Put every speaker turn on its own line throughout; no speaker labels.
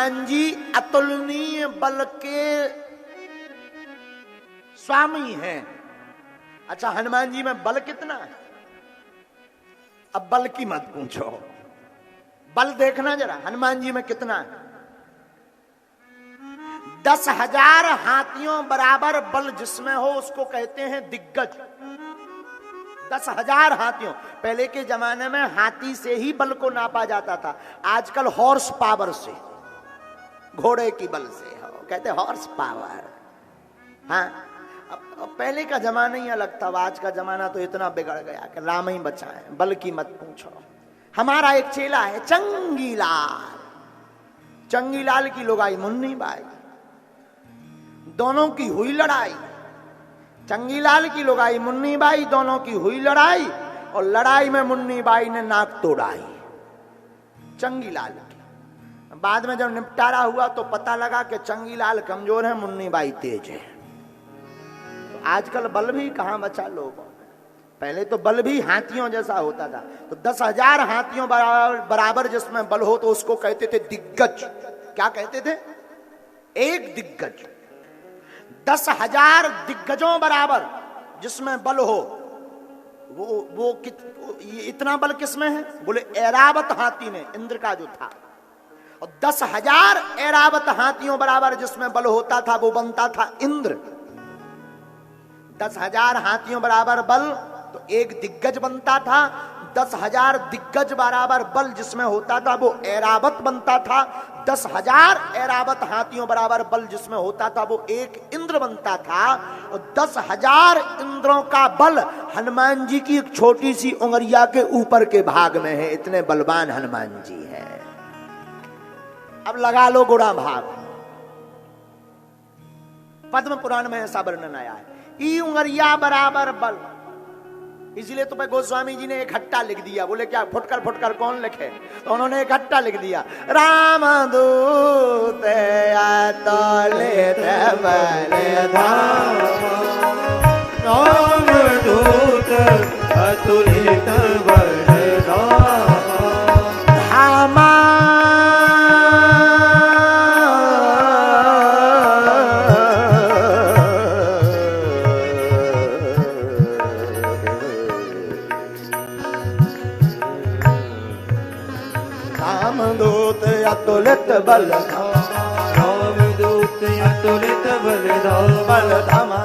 हनुमान जी अतुलनीय बल के स्वामी हैं। अच्छा, हनुमान जी में बल कितना है? अब बल की मत पूछो, बल देखना जरा हनुमान जी में कितना है। 10,000 हाथियों बराबर बल जिसमें हो उसको कहते हैं दिग्गज। 10,000 हाथियों। पहले के जमाने में हाथी से ही बल को नापा जाता था, आजकल हॉर्स पावर से, घोड़े की बल से हो, कहते हॉर्स पावर। हाँ, अब पहले का जमाना ही अलग था, आज का जमाना तो इतना बिगड़ गया कि राम ही बचाए, बल की मत पूछो। हमारा एक चेला है चंगीलाल, चंगीलाल की लुगाई मुन्नी बाई, दोनों की हुई लड़ाई। चंगीलाल की लुगाई मुन्नी बाई, दोनों की हुई लड़ाई, और लड़ाई में मुन्नी बाई ने नाक तोड़ाई चंगीलाल की। बाद में जब निपटारा हुआ तो पता लगा कि चंगीलाल कमजोर है, मुन्नी बाई तेज है। आजकल बल भी कहां बचा लोगों। पहले तो बल भी हाथियों जैसा होता था, तो 10,000 हाथियों बराबर जिसमें बल हो तो उसको कहते थे दिग्गज। क्या कहते थे? एक दिग्गज। 10,000 दिग्गजों बराबर जिसमें बल हो, वो इतना बल किसमें है? बोले ऐरावत हाथी में, इंद्र का जो था। और 10,000 ऐरावत हाथियों बराबर जिसमें बल होता था वो बनता था इंद्र। 10,000 हाथियों बराबर बल तो एक दिग्गज बनता था। 10,000 दिग्गज बराबर बल जिसमें होता था वो ऐरावत बनता था। 10,000 ऐरावत हाथियों बराबर बल जिसमें होता था वो एक इंद्र बनता था। और 10,000 इंद्रों का बल हनुमान जी की एक छोटी सी उंगलिया के ऊपर के भाग में है, इतने बलवान हनुमान जी हैं। अब लगा लो गुणा भाग। पद्म पुराण में ऐसा वर्णन आया है, ई उंगरिया बराबर बल। इसलिए तो गोस्वामी जी ने एक हट्टा लिख दिया। बोले क्या फुटकर फुटकर कौन लिखे? तो उन्होंने एक हट्टा लिख दिया, राम दूत अतुलित बलधाम,
राम दूत अतुलित बलधाम,
धामा अतुलित बलधाम,
रामदूत अतुलित बलधाम,
बलधाम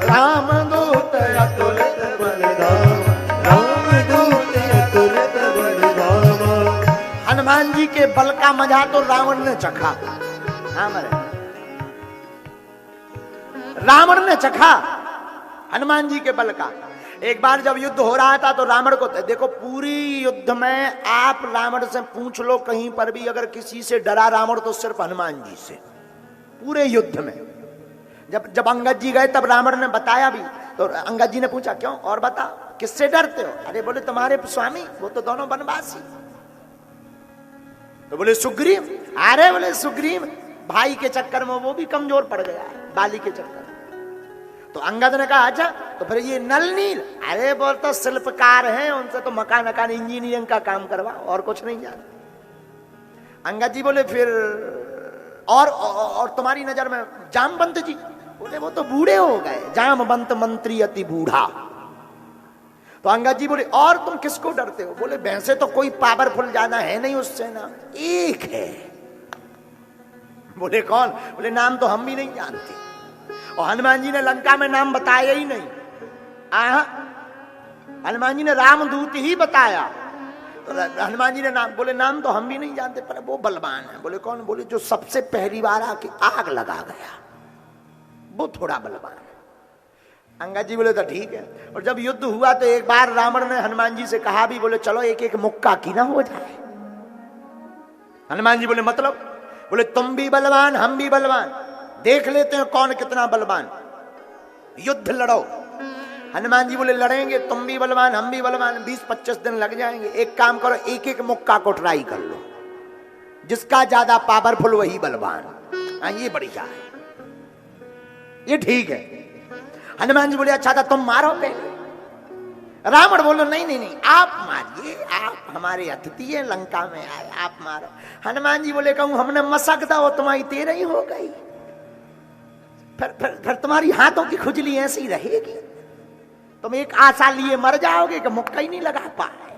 रामदूत अतुलित बलधाम,
रामदूत अतुलित बलधाम।
हनुमान जी के बल का मजा तो रावण ने चखा। रावण ने चखा हनुमान जी के बल का। एक बार जब युद्ध हो रहा था तो रावण को, देखो पूरी युद्ध में आप रावण से पूछ लो कहीं पर भी अगर किसी से डरा रावण तो सिर्फ हनुमान जी से। पूरे युद्ध में जब अंगद जी गए तब रावण ने बताया भी, तो अंगद जी ने पूछा क्यों और बता किससे डरते हो? अरे बोले तुम्हारे स्वामी, वो तो दोनों वनवासी। तो बोले सुग्रीव। अरे बोले सुग्रीव भाई के चक्कर में वो भी कमजोर पड़ गया है, बाली के चक्कर। तो अंगद ने कहा अच्छा तो फिर ये नल नील? अरे बोल तो शिल्पकार हैं, उनसे तो मकान इंजीनियरिंग का काम करवा, और कुछ नहीं जानते। अंगद जी बोले फिर और तुम्हारी नजर में जामवंत जी? बोले वो तो बूढ़े हो गए, जामवंत मंत्री अति बूढ़ा। तो अंगद जी बोले और तुम किसको डरते हो? बोले वैसे तो कोई पावरफुल ज्यादा है नहीं उससे ना, एक है। बोले कौन? बोले नाम तो हम भी नहीं जानते। और हनुमान जी ने लंका में नाम बताया ही नहीं। हनुमान जी ने रामदूत ही बताया। तो हनुमान जी ने नाम, बोले नाम तो हम भी नहीं जानते पर वो बलवान है। बोले कौन? बोले जो सबसे पहली बार आके आग लगा गया, वो थोड़ा बलवान है। अंगद जी बोले तो ठीक है। और जब युद्ध हुआ तो एक बार रावण ने हनुमान जी से कहा भी, बोले चलो एक एक मुक्का की ना हो जाए। हनुमान जी बोले मतलब? बोले तुम भी बलवान हम भी बलवान, देख लेते हैं कौन कितना बलवान, युद्ध लड़ो। हनुमान जी बोले लड़ेंगे, तुम भी बलवान हम भी बलवान, 20-25 दिन लग जाएंगे। एक काम करो, एक एक मुक्का को ट्राई कर लो, जिसका ज्यादा पावरफुल वही बलवान। ये बढ़िया है, ये ठीक है। हनुमान जी बोले अच्छा था तुम मारो पहले। रावण बोलो नहीं नहीं नहीं, आप मारिए, आप हमारे अतिथि है, लंका में आए, आप मारो। हनुमान जी बोले कहूं हमने मसक दो तुम्हारी तेरह ही हो गई, फिर तुम्हारी हाथों की खुजली ऐसी रहेगी, तुम एक आशा लिए मर जाओगे कि मुक्का ही नहीं लगा पाए,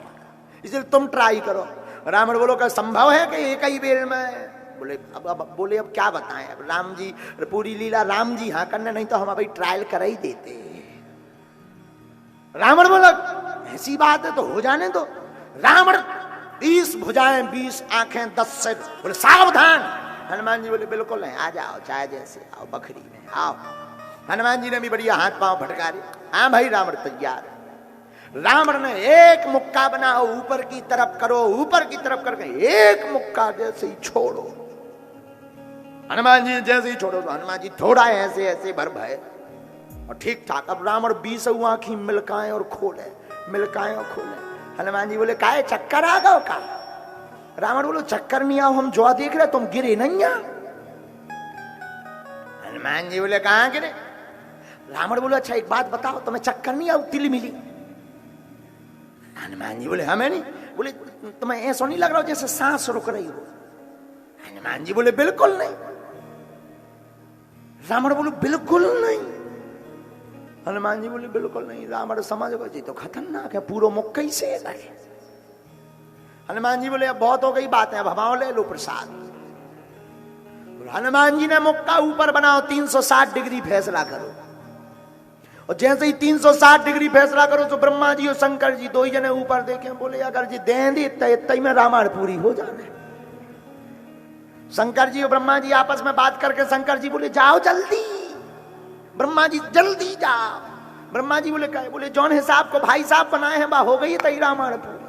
इसलिए तुम ट्राई करो। रावण बोलो क्या संभव है कि एक ही बेर में? बोले अब क्या बताएं, अब राम जी पूरी लीला राम जी हाँ करने, नहीं तो हम अभी ट्रायल कर ही देते। रावण बोला ऐसी बात है तो हो जाने दो। रावण 20 भुजाएं 20 आंखें 10 सिर, बोले सावधान। हनुमान जी बोले बिल्कुल नहीं, आ जाओ चाहे जैसे आओ, बखरी में आओ। हनुमान जी ने भी बढ़िया हाथ पांव फटकारे, हाँ भाई रावण तैयार है। रावण ने एक मुक्का बनाओ, ऊपर की तरफ करो, ऊपर की तरफ करके एक मुक्का जैसे ही छोड़ो। हनुमान जी जैसे ही छोड़ो तो हनुमान जी थोड़ा ऐसे ऐसे भर भय और ठीक ठाक। अब रावण 20 आंखी मिलकाएं और खोले, मिलकाएं और खोले। हनुमान जी बोले काहे चक्कर आ गो का? रावण बोलो चक्कर नहीं आओ, हम जो देख रहे तुम गिरे नहीं आ। हनुमान जी बोले कहां गिरे? रावण बोले अच्छा एक बात बताओ, तुम्हें चक्कर नहीं आओ तिल मिली? हनुमान जी बोले हमें नहीं। बोले तुम्हें ऐसा नहीं लग रहा हो जैसे सांस रुक रही हो? हनुमान जी बोले बिल्कुल नहीं। रावण बोले बिल्कुल नहीं। हनुमान जी बोले बिल्कुल नहीं। रावण समझ गए जी तो खतरनाक है, पूरा मुक्का ही से लगे। हनुमान जी बोले अब बहुत हो गई बातें, अब हमाओ ले लो प्रसाद। हनुमान जी ने मुक्का ऊपर बनाओ, 360 डिग्री फैसला करो। और जैसे ही 360 डिग्री फैसला करो तो ब्रह्मा जी और शंकर जी दो ही जने ऊपर देखे, बोले अगर जी दें दी इतना ही में रामायण पूरी हो जाने। शंकर जी और ब्रह्मा जी आपस में बात करके शंकर जी बोले जाओ जल्दी, ब्रह्मा जी जल्दी जाओ। ब्रह्मा जी बोले क्या? बोले जौन हिसाब को भाई साहब बनाए हैं बा हो गई तई रामायण पूरी।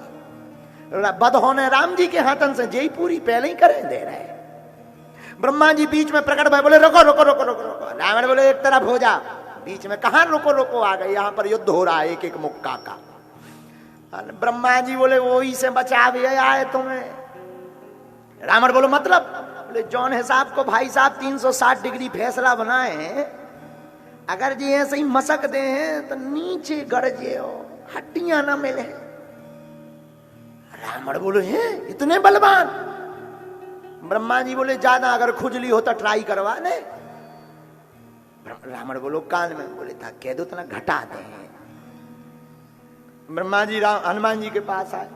बद होने राम जी के हाथन से जय पूरी पहले ही करे दे रहे। ब्रह्मा जी बीच में प्रकट भय, बोले रोको रोको रोको रोको रोको। रावण बोले एक तरफ हो जा। बीच में कहां रोको रोको आ गए, यहां पर युद्ध हो रहा है एक एक मुक्का का। ब्रह्मा जी बोले वही से बचा भी आए तुम्हें। रावण बोलो मतलब? बोले जौन हिसाब को भाई साहब 360 डिग्री फैसला बनाए हैं, अगर जी ऐसे ही मसक दे हैं तो नीचे गड़ जाओ, हड्डियां ना मिले। रावण बोले हैं इतने बलवान? ब्रह्मा जी बोले ज्यादा अगर खुजली हो तो ट्राई करवा ले। रावण बोलो कान में, बोले था कह दो तना घटा दे। ब्रह्मा जी हनुमान जी के पास आए,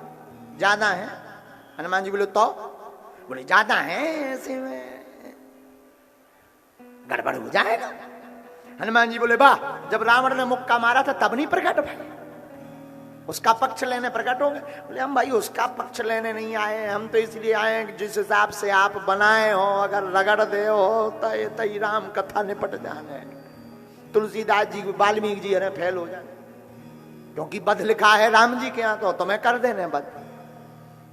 ज्यादा है? हनुमान जी बोले तो? बोले ज्यादा है, ऐसे में गड़बड़ हो जाएगा। हनुमान जी बोले वाह, जब रावण ने मुक्का मारा था तब नहीं प्रकट भाई, उसका पक्ष लेने प्रकट हो गए। बोले हम भाई उसका पक्ष लेने नहीं आए, हम तो इसलिए आए हैं जिस हिसाब से आप बनाए हो अगर रगड़ दे हो तो ये तई राम कथा निपट जाने, तुलसीदास जी वाल्मीकि जी अरे फेल हो जाए, क्योंकि बद लिखा है राम जी के यहाँ तो तुम्हें कर देने बद।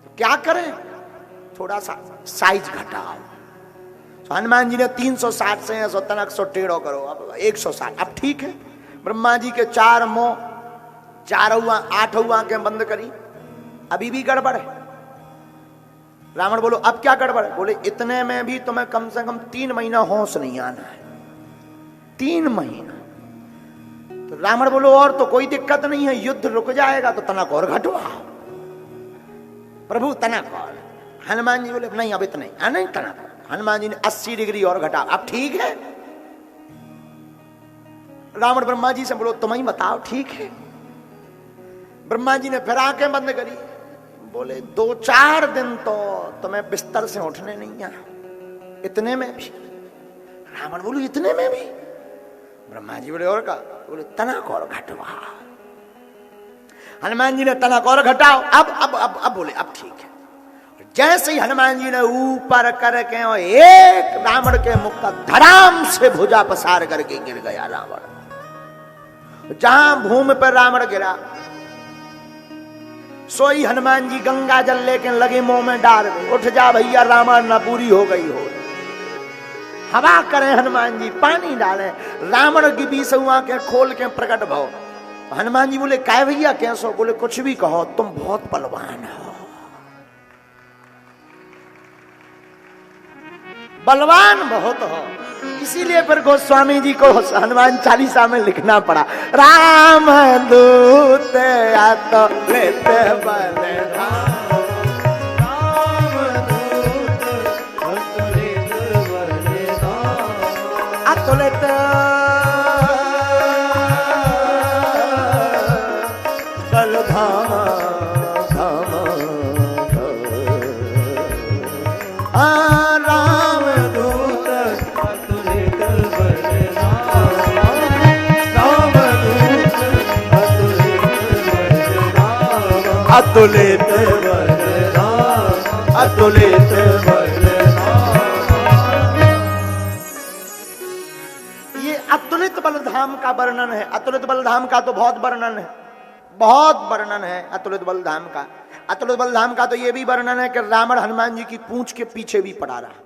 तो क्या करें, थोड़ा सा साइज घटाओ। तो हनुमान जी ने 360 से 100 टेढ़ो करो, अब 160, अब ठीक है। ब्रह्मा जी के 4 मुंह 4 8 आंखें बंद करी, अभी भी गड़बड़ है। रावण बोलो अब क्या गड़बड़? बोले इतने में भी तुम्हें कम से कम 3 महीना होश नहीं आना है, 3 महीना। तो रावण बोलो और तो कोई दिक्कत नहीं है, युद्ध रुक जाएगा तो तनक और घटवाओ प्रभु, तनक और। हनुमान जी बोले नहीं अब इतने नहीं तनक। हनुमान जी ने 80 डिग्री और घटा, अब ठीक है। रावण ब्रह्मा जी से बोलो तुम ही बताओ ठीक है। ब्रह्मा जी ने फिर आंखें बंद करी, बोले 2-4 दिन तो तुम्हें बिस्तर से उठने नहीं आ, इतने में भी। रावण बोलो इतने में भी? ब्रह्मा जी बोले और का? बोले तनक और घटवा। हनुमान जी ने तनक और घटाओ, अब बोले अब ठीक है। जैसे ही हनुमान जी ने ऊपर करके और एक रावण के मुख का धड़ाम से भुजा पसार करके गिर गया रावण। जहां भूमि पर रावण गिरा सोई हनुमान जी गंगा जल लेके लगे मुंह में डाल गए, उठ जा भैया रावण न पूरी हो गई हो। हवा करें हनुमान जी, पानी डालें, रावण की 20 आंखें खोल के प्रकट भव। हनुमान जी बोले काय भैया कैसो? बोले कुछ भी कहो, तुम बहुत बलवान हो, बलवान बहुत हो। इसीलिए फिर गोस्वामी जी को हनुमान चालीसा में लिखना पड़ा, राम दूत अतुलित बलधाम। अतुलित बलधाम राम दूत
अतुलित बलधाम, राम दूत अतुलित बलधाम,
अतुलित ये अतुलित बलधाम का वर्णन है। अतुलित बलधाम का तो बहुत वर्णन है, बहुत वर्णन है अतुलित बलधाम का। अतुलित बलधाम का तो ये भी वर्णन है कि रावण हनुमान जी की पूंछ के पीछे भी पड़ा रहा।